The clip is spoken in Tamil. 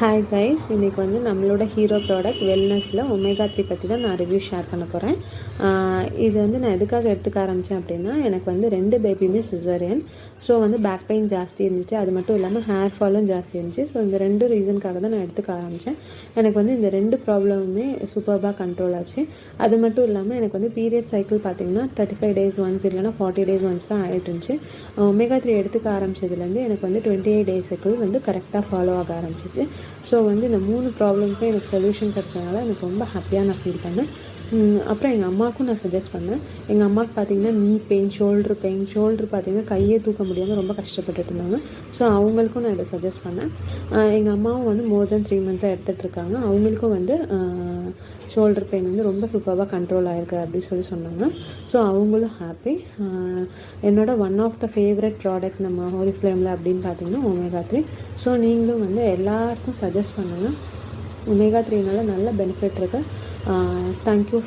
ஹாய் கைஸ், இன்றைக்கி வந்து நம்மளோட ஹீரோ ப்ராடக்ட் வெல்னஸில் ஒமேகா 3 பற்றி தான் நான் ரிவ்யூ ஷேர் பண்ண போகிறேன். இது வந்து நான் எதுக்காக எடுத்துக்க ஆரம்பித்தேன் அப்படின்னா, எனக்கு வந்து 2 பேபியுமே சிசேரியன். ஸோ வந்து பேக் பெயின் ஜாஸ்தி இருந்துச்சு, அது மட்டும் இல்லாமல் ஹேர் ஃபாலும் ஜாஸ்தி இருந்துச்சு. ஸோ இந்த 2 ரீசனுக்காக தான் நான் எடுத்துக்க ஆரம்பித்தேன். எனக்கு வந்து இந்த 2 ப்ராப்ளமுமே சூப்பர்பாக கண்ட்ரோல் ஆச்சு. அது மட்டும் இல்லாமல் எனக்கு வந்து பீரியட் சைக்கிள் பார்த்திங்கன்னா 35 days ஒன்ஸ் இல்லைனா 40 days ஒன்ஸ் தான் ஆகிட்டு இருந்துச்சு. ஒமேகா 3 எடுத்துக்க ஆரம்பித்ததுலேருந்து எனக்கு வந்து 28 days சைக்கிள் வந்து கரெக்டாக ஃபாலோ ஆக ஆரம்பிச்சிச்சு. ஸோ வந்து இந்த 3 ப்ராப்ளம்க்கும் எனக்கு சொல்யூஷன் கிடச்சதுனால எனக்கு ரொம்ப ஹாப்பியாக நான் ஃபீல் பண்ணேன். அப்புறம் எங்கள் அம்மாவுக்கும் நான் சஜஸ்ட் பண்ணேன். எங்கள் அம்மாவுக்கு பார்த்திங்கன்னா நீ பெயின், ஷோல்ட்ரு பார்த்திங்கன்னா கையே தூக்க முடியாமல் ரொம்ப கஷ்டப்பட்டுட்டு இருந்தாங்க. ஸோ அவங்களுக்கும் நான் இதை சஜஸ்ட் பண்ணேன். எங்கள் அம்மாவும் வந்து மோர் தென் 3 months-ஆக எடுத்துகிட்ருக்காங்க. அவங்களுக்கும் வந்து ஷோல்டர் பெயின் வந்து ரொம்ப சூப்பராக கண்ட்ரோல் ஆகிருக்கு அப்படின்னு சொன்னாங்க. ஸோ அவங்களும் ஹாப்பி. என்னோட one of the favourite product நம்ம ஹோரிஃப்ளேமில் அப்படின்னு பார்த்தீங்கன்னா ஒமேகா 3. ஸோ நீங்களும் வந்து எல்லாருக்கும் சஜஸ்ட் பண்ணுங்கள். ஒமேகா 3னால நல்ல பெனிஃபிட் இருக்குது. தேங்க்யூ.